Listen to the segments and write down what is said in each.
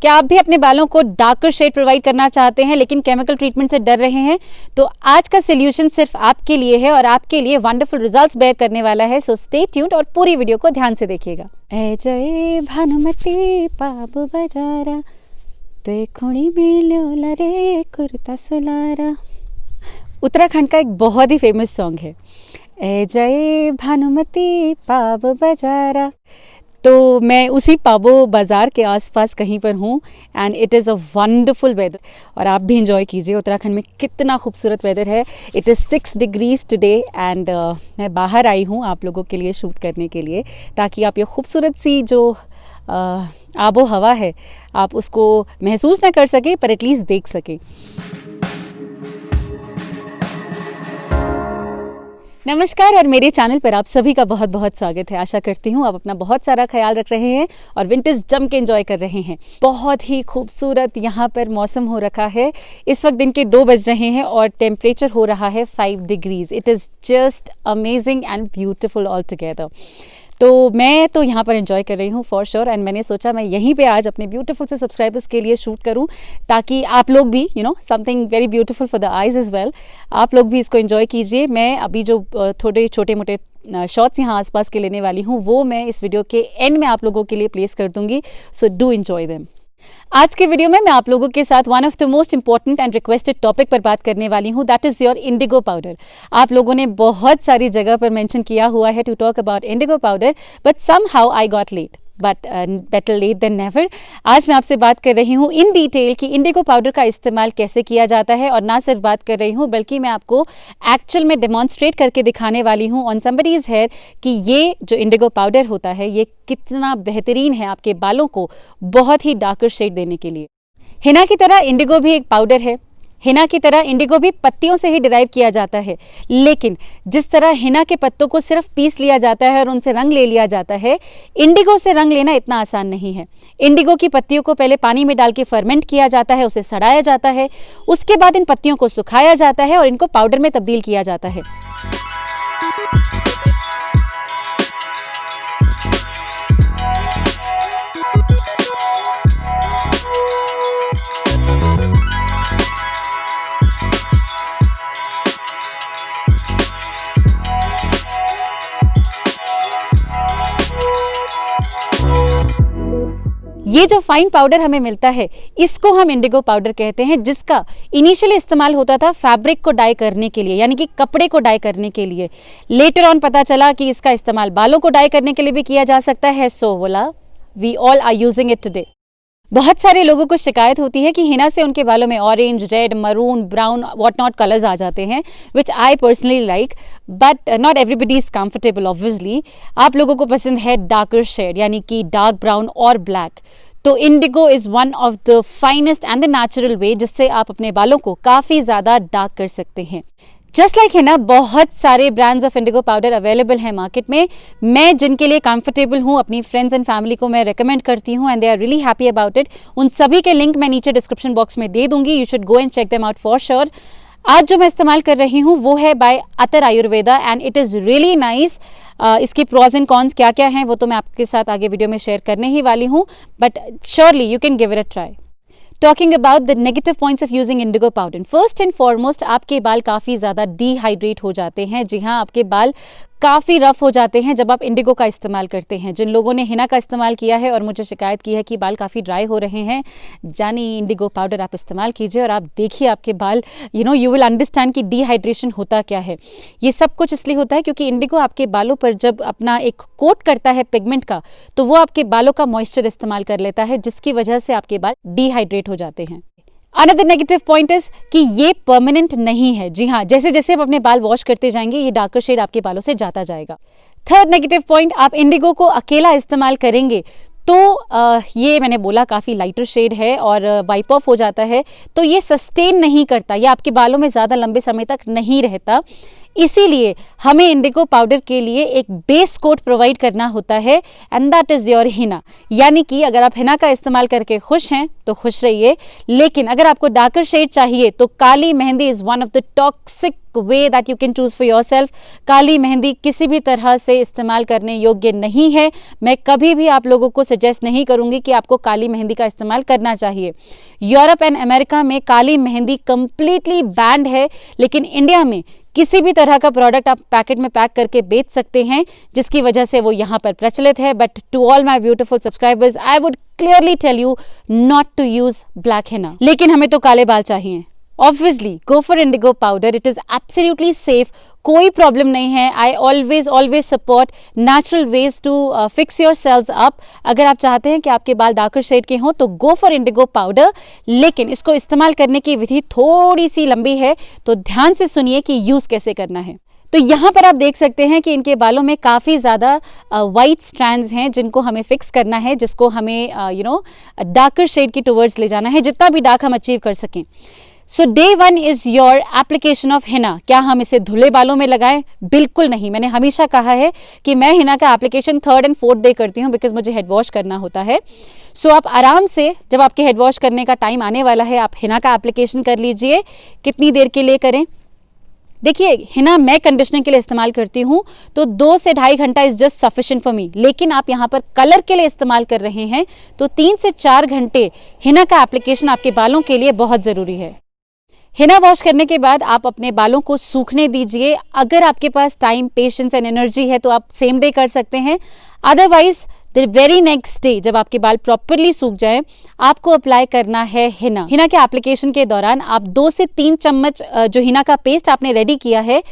क्या आप भी अपने बालों को डार्कर शेड प्रोवाइड करना चाहते हैं लेकिन केमिकल ट्रीटमेंट से डर रहे हैं? तो आज का सोल्यूशन सिर्फ आपके लिए है और आपके लिए वंडरफुल रिजल्ट्स बेयर करने वाला है। सो स्टे ट्यून्ड और पूरी वीडियो को ध्यान से देखिएगा। ए जय भानुमती पाप बजारा ते खुणी मिलो रे कुर्ता सुलारा। उत्तराखंड का एक बहुत ही फेमस सॉन्ग है, ए जय भानुमती पाप बजारा। तो मैं उसी पाबो बाज़ार के आसपास कहीं पर हूँ and it is a wonderful weather और आप भी इंजॉय कीजिए। उत्तराखंड में कितना खूबसूरत वेदर है। It is 6 degrees today and मैं बाहर आई हूँ आप लोगों के लिए शूट करने के लिए, ताकि आप ये खूबसूरत सी जो आबो हवा है आप उसको महसूस ना कर सके पर एटलीस्ट देख सके। नमस्कार और मेरे चैनल पर आप सभी का बहुत बहुत स्वागत है। आशा करती हूँ आप अपना बहुत सारा ख्याल रख रहे हैं और विंटर्स जम के एंजॉय कर रहे हैं। बहुत ही खूबसूरत यहाँ पर मौसम हो रखा है। इस वक्त दिन के 2 बज रहे हैं और टेम्परेचर हो रहा है 5 degrees. It is just amazing and beautiful all together. तो मैं तो यहाँ पर एंजॉय कर रही हूँ फॉर श्योर एंड मैंने सोचा मैं यहीं पे आज अपने ब्यूटीफुल से सब्सक्राइबर्स के लिए शूट करूँ, ताकि आप लोग भी something very beautiful for the eyes as well, आप लोग भी इसको एंजॉय कीजिए। मैं अभी जो थोड़े छोटे मोटे शॉट्स यहाँ आसपास के लेने वाली हूँ वो मैं इस वीडियो के एंड में आप लोगों के लिए प्लेस कर दूंगी। So do enjoy them. आज के वीडियो में मैं आप लोगों के साथ one of the most important and requested topic पर बात करने वाली हूँ, that is your Indigo powder. आप लोगों ने बहुत सारी जगह पर मेंशन किया हुआ है to talk about indigo powder, but somehow I got late, but better late than never. आज मैं आपसे बात कर रही हूँ इन डिटेल कि इंडिगो पाउडर का इस्तेमाल कैसे किया जाता है, और ना सिर्फ बात कर रही हूँ बल्कि मैं आपको एक्चुअल में डेमॉन्स्ट्रेट करके दिखाने वाली हूँ ऑन समबडीज हेयर कि ये जो इंडिगो पाउडर होता है ये कितना बेहतरीन है आपके बालों को बहुत ही डार्कर शेड देने के लिए। हिना की तरह इंडिगो भी एक पाउडर है। हिना की तरह इंडिगो भी पत्तियों से ही डिराइव किया जाता है, लेकिन जिस तरह हिना के पत्तों को सिर्फ पीस लिया जाता है और उनसे रंग ले लिया जाता है, इंडिगो से रंग लेना इतना आसान नहीं है। इंडिगो की पत्तियों को पहले पानी में डाल के फर्मेंट किया जाता है, उसे सड़ाया जाता है, उसके बाद इन पत्तियों को सुखाया जाता है और इनको पाउडर में तब्दील किया जाता है। ये जो फाइन पाउडर हमें मिलता है इसको हम इंडिगो पाउडर कहते हैं, जिसका इनिशियली इस्तेमाल होता था फैब्रिक को डाई करने के लिए, यानी कि कपड़े को डाई करने के लिए। लेटर ऑन पता चला कि इसका इस्तेमाल बालों को डाई करने के लिए भी किया जा सकता है। सो बोला we all are using it today. बहुत सारे लोगों को शिकायत होती है कि हिना से उनके बालों में orange, red, maroon, brown what not colours आ जाते हैं, which I personally like, but not everybody is comfortable obviously. आप लोगों को पसंद है डार्कर शेड, यानी कि डार्क ब्राउन और ब्लैक। तो indigo is one of the finest and the natural way जिससे आप अपने बालों को काफ़ी ज़्यादा डार्क कर सकते हैं। जस्ट लाइक हिना, बहुत सारे brands of Indigo powder available हैं मार्केट में। मैं जिनके लिए कंफर्टेबल हूँ, अपनी फ्रेंड्स एंड फैमिली को मैं रेकमेंड करती हूँ and they are really happy about it. उन सभी के लिंक मैं नीचे डिस्क्रिप्शन बॉक्स में दे दूंगी। You should go and check them out for sure. आज जो मैं इस्तेमाल कर रही हूँ वो है by Attar Ayurveda and it is really nice. इसकी प्रॉज एंड कॉन्स क्या क्या हैं वो तो मैं आपके साथ आगे वीडियो में शेयर करने ही वाली हूँ, but surely you can give it a try. Talking about the negative points of using Indigo powder, first and foremost आपके बाल काफ़ी ज़्यादा डिहाइड्रेट हो जाते हैं। जी हाँ, आपके बाल काफ़ी रफ हो जाते हैं जब आप इंडिगो का इस्तेमाल करते हैं। जिन लोगों ने हिना का इस्तेमाल किया है और मुझे शिकायत की है कि बाल काफ़ी ड्राई हो रहे हैं, जानी इंडिगो पाउडर आप इस्तेमाल कीजिए और आप देखिए आपके बाल यू विल अंडरस्टैंड कि डिहाइड्रेशन होता क्या है। ये सब कुछ इसलिए होता है क्योंकि इंडिगो आपके बालों पर जब अपना एक कोट करता है पिगमेंट का, तो वो आपके बालों का मॉइस्चर इस्तेमाल कर लेता है, जिसकी वजह से आपके बाल डिहाइड्रेट हो जाते हैं। अनदर नेगेटिव पॉइंट इज कि ये परमानेंट नहीं है। जी हाँ, जैसे जैसे आप अपने बाल वॉश करते जाएंगे ये डार्कर शेड आपके बालों से जाता जाएगा। थर्ड नेगेटिव पॉइंट, आप इंडिगो को अकेला इस्तेमाल करेंगे तो ये मैंने बोला काफ़ी लाइटर शेड है और वाइप ऑफ हो जाता है, तो ये सस्टेन नहीं करता, ये आपके बालों में ज़्यादा लंबे समय तक नहीं रहता। इसीलिए हमें इंडिगो पाउडर के लिए एक बेस कोट प्रोवाइड करना होता है and that is your Hina. यानी कि अगर आप हिना का इस्तेमाल करके खुश हैं तो खुश रहिए, लेकिन अगर आपको डार्कर शेड चाहिए तो काली मेहंदी is one of the toxic way that you can choose for yourself. काली मेहंदी किसी भी तरह से इस्तेमाल करने योग्य नहीं है। मैं कभी भी आप लोगों को सजेस्ट नहीं करूंगी कि आपको काली मेहंदी का इस्तेमाल करना चाहिए। यूरोप एंड अमेरिका में काली मेहंदी कंप्लीटली बैंड है, लेकिन इंडिया में किसी भी तरह का प्रोडक्ट आप पैकेट में पैक करके बेच सकते हैं, जिसकी वजह से वो यहाँ पर प्रचलित है। But to all my beautiful subscribers, I would clearly tell you not to use black henna. लेकिन हमें तो काले बाल चाहिए। Obviously, go for indigo powder. It is absolutely safe. कोई प्रॉब्लम नहीं है। I always support natural ways to fix your cells up. अगर आप चाहते हैं कि आपके बाल डार्कर शेड के हों तो गो फॉर इंडिगो पाउडर, लेकिन इसको इस्तेमाल करने की विधि थोड़ी सी लंबी है, तो ध्यान से सुनिए कि यूज कैसे करना है। तो यहाँ पर आप देख सकते हैं कि इनके बालों में काफ़ी ज़्यादा वाइट स्ट्रैंड्स हैं, जिनको हमें फिक्स करना है, जिसको हमें डार्कर शेड की टुवर्ड्स ले जाना है, जितना भी डार्क हम अचीव कर सकें। So day 1 is your application of henna. क्या हम इसे धुले बालों में लगाएं? बिल्कुल नहीं। मैंने हमेशा कहा है कि मैं हिना का application 3rd and 4th day करती हूँ, बिकॉज मुझे हेड वॉश करना होता है। सो आप आराम से, जब आपके हेड वॉश करने का टाइम आने वाला है, आप हिना का एप्लीकेशन कर लीजिए। कितनी देर के लिए करें? देखिए, हिना मैं कंडीशनिंग के लिए इस्तेमाल करती हूँ, तो 2 से 2.5 घंटा is just sufficient for me. लेकिन आप यहाँ पर कलर के लिए इस्तेमाल कर रहे हैं, तो 3 से 4 घंटे हिना का एप्लीकेशन आपके बालों के लिए बहुत ज़रूरी है। हिना वॉश करने के बाद आप अपने बालों को सूखने दीजिए। अगर आपके पास टाइम, पेशेंस एंड एनर्जी है तो आप सेम डे कर सकते हैं। Otherwise the very next day, जब आपके बाल प्रॉपरली सूख जाए, आपको अप्लाई करना है हिना। हिना के एप्लीकेशन के दौरान आप 2 से 3 चम्मच जो हिना का पेस्ट आपने रेडी किया है,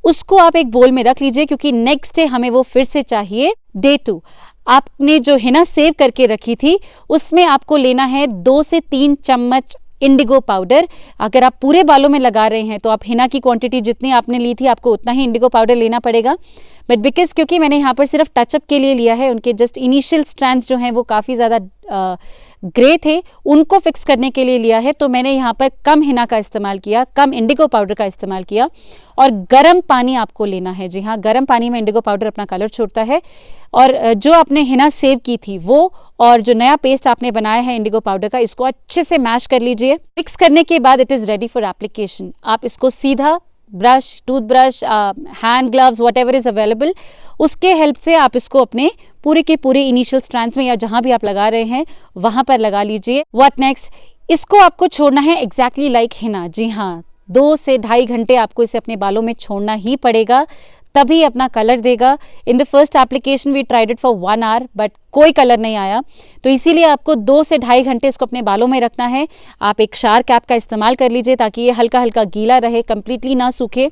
उसको आप एक बोल में रख लीजिए, क्योंकि नेक्स्ट डे हमें वो फिर से चाहिए। डे 2 आपने जो हिना सेव करके रखी थी, उसमें आपको लेना है 2 से 3 चम्मच इंडिगो पाउडर। अगर आप पूरे बालों में लगा रहे हैं तो आप हिना की क्वांटिटी जितनी आपने ली थी, आपको उतना ही इंडिगो पाउडर लेना पड़ेगा। बट बिकॉज क्योंकि मैंने यहाँ पर सिर्फ टचअप के लिए लिया है, उनके जस्ट इनिशियल स्ट्रैंड्स जो हैं वो काफ़ी ज़्यादा ग्रे थे, उनको फिक्स करने के लिए लिया है, तो मैंने यहाँ पर कम हिना का इस्तेमाल किया, कम इंडिगो पाउडर का इस्तेमाल किया। और गर्म पानी आपको लेना है। जी हाँ, गर्म पानी में इंडिगो पाउडर अपना कलर छोड़ता है। और जो आपने हिना सेव की थी वो, और जो नया पेस्ट आपने बनाया है इंडिगो पाउडर का, इसको अच्छे से मैश कर लीजिए। मिक्स करने के बाद it is ready for application. आप इसको सीधा brush, toothbrush, hand gloves, what ever is available, उसके हेल्प से आप इसको अपने पूरे के पूरे इनिशियल स्ट्रैंड्स में या जहां भी आप लगा रहे हैं वहां पर लगा लीजिए। What next? इसको आपको छोड़ना है एग्जैक्टली लाइक हिना। जी हाँ, 2 से 2.5 घंटे आपको इसे अपने बालों में छोड़ना ही पड़ेगा, तभी अपना कलर देगा। In the first application we tried it for 1 hour, but कोई कलर नहीं आया, तो इसीलिए आपको 2 से 2.5 घंटे इसको अपने बालों में रखना है। आप एक शार कैप का इस्तेमाल कर लीजिए ताकि ये हल्का हल्का गीला रहे, कंप्लीटली ना सूखे।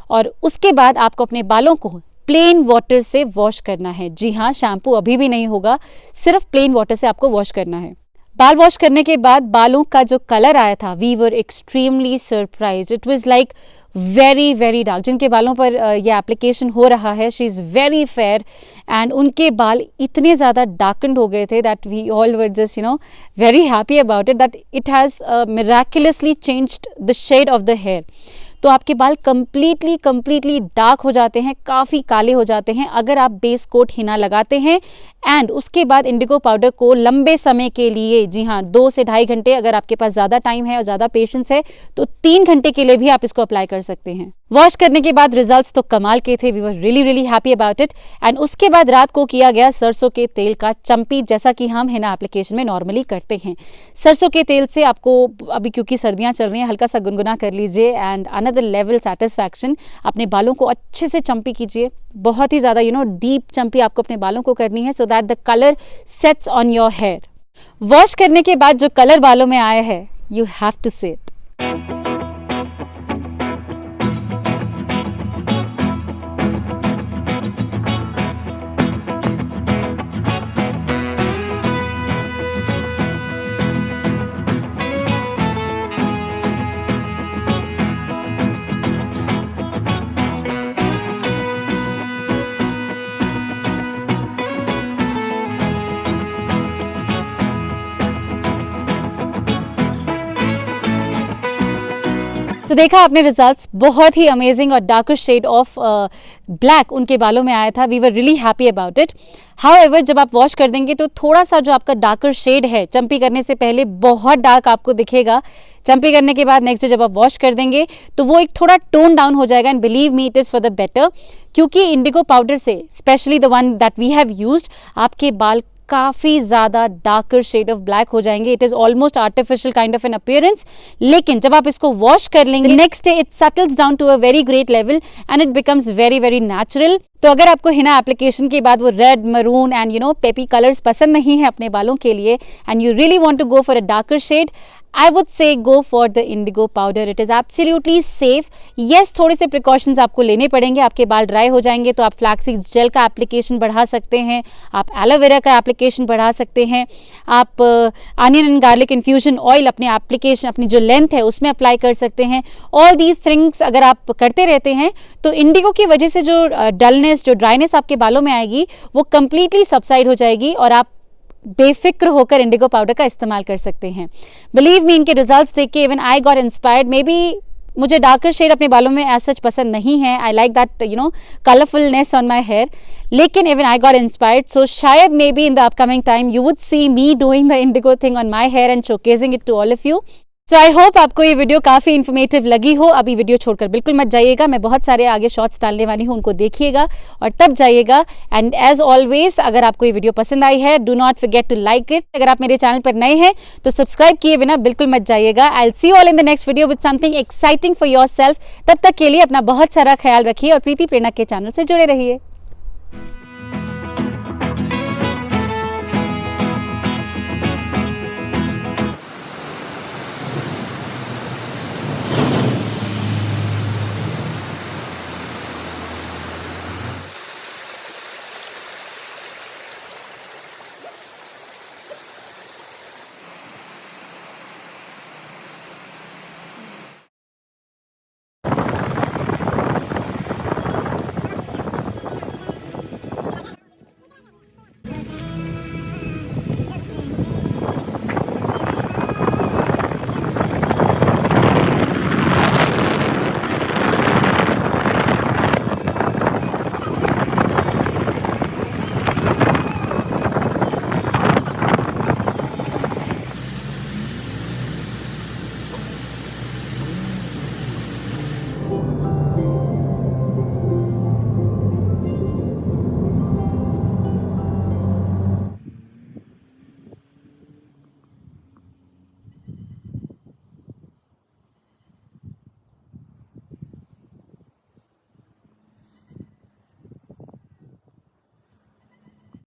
और उसके बाद आपको अपने बालों को प्लेन वाटर से वॉश करना है। जी हाँ, शैम्पू अभी भी नहीं होगा, सिर्फ प्लेन वाटर से आपको वॉश करना है। बाल वॉश करने के बाद बालों का जो कलर आया था, we were extremely surprised. It was like very very dark. जिनके बालों पर ये एप्लीकेशन हो रहा है, she is very fair, and उनके बाल इतने ज़्यादा डार्कन्ड हो गए थे that we all were just very happy about it, that it has miraculously changed the shade of the hair. तो आपके बाल कंप्लीटली डार्क हो जाते हैं, काफ़ी काले हो जाते हैं अगर आप बेस कोट हिना लगाते हैं। एंड उसके बाद इंडिगो पाउडर को लंबे समय के लिए, जी हाँ, 2 से 2.5 घंटे, अगर आपके पास ज़्यादा टाइम है और ज़्यादा पेशेंस है तो 3 घंटे के लिए भी आप इसको अप्लाई कर सकते हैं। वॉश करने के बाद रिजल्ट्स तो कमाल के थे। We were really happy about it. And उसके बाद रात को किया गया सरसों के तेल का चम्पी, जैसा कि हम हिना एप्लीकेशन में नॉर्मली करते हैं। सरसों के तेल से आपको, अभी क्योंकि सर्दियाँ चल रही हैं, हल्का सा गुनगुना कर लीजिए एंड अनदर लेवल सेटिस्फैक्शन। अपने बालों को अच्छे से चम्पी कीजिए, बहुत ही ज़्यादा डीप चम्पी आपको अपने बालों को करनी है, so that the colour sets on your hair. Wash करने के बाद जो कलर बालों में आया है, you have to say it. तो देखा आपने रिजल्ट्स, बहुत ही अमेजिंग और डार्कर शेड ऑफ ब्लैक उनके बालों में आया था। We were really happy about it. However जब आप वॉश कर देंगे तो थोड़ा सा जो आपका डार्कर शेड है चंपी करने से पहले बहुत डार्क आपको दिखेगा। चंपी करने के बाद नेक्स्ट डे जब आप वॉश कर देंगे तो वो एक थोड़ा टोन डाउन हो जाएगा। And believe me, it is for the better, क्योंकि इंडिगो पाउडर से, specially the one that we have used, आपके बाल काफ़ी ज़्यादा डार्कर शेड ऑफ ब्लैक हो जाएंगे। It is almost artificial kind of an appearance. लेकिन जब आप इसको वॉश कर लेंगे next day it settles down to a very great level and it becomes very very natural. तो अगर आपको हिना एप्लीकेशन के बाद वो red, maroon and peppy colours पसंद नहीं है अपने बालों के लिए and you really want to go for a darker shade, I would say go for the indigo powder. It is absolutely safe. Yes, थोड़े से precautions आपको लेने पड़ेंगे। आपके बाल ड्राई हो जाएंगे तो आप फ्लैक्सीड जेल का एप्लीकेशन बढ़ा सकते हैं, आप एलोवेरा का एप्लीकेशन बढ़ा सकते हैं, आप onion and garlic infusion oil अपने एप्लीकेशन, अपनी जो लेंथ है उसमें अप्लाई कर सकते हैं। ऑल दीज थिंग्स अगर आप करते रहते हैं तो इंडिगो की वजह से जो डलनेस, जो ड्राइनेस आपके बालों में आएगी वो कंप्लीटली सबसाइड हो जाएगी और आप बेफिक्र होकर इंडिगो पाउडर का इस्तेमाल कर सकते हैं। बिलीव मी, इनके रिजल्ट्स देख के even I got inspired. Maybe मुझे डार्कर शेड अपने बालों में एज सच पसंद नहीं है। I like that colourfulness on my hair, लेकिन even I got inspired. So शायद maybe in the upcoming time you would see me doing the indigo thing on my hair and showcasing it to all of you. So I hope आपको ये video काफ़ी informative लगी हो। अभी video छोड़कर बिल्कुल मत जाइएगा, मैं बहुत सारे आगे शॉर्ट्स डालने वाली हूँ, उनको देखिएगा और तब जाइएगा। एंड एज ऑलवेज, अगर आपको ये वीडियो पसंद आई है, do not forget to like it. अगर आप मेरे चैनल पर नए हैं तो सब्सक्राइब किए बिना बिल्कुल मत जाइएगा। I will see you all in the next video with something exciting for your self. तब तक के लिए अपना बहुत सारा ख्याल रखिए और प्रीति प्रेरणा के चैनल से जुड़े रहिए।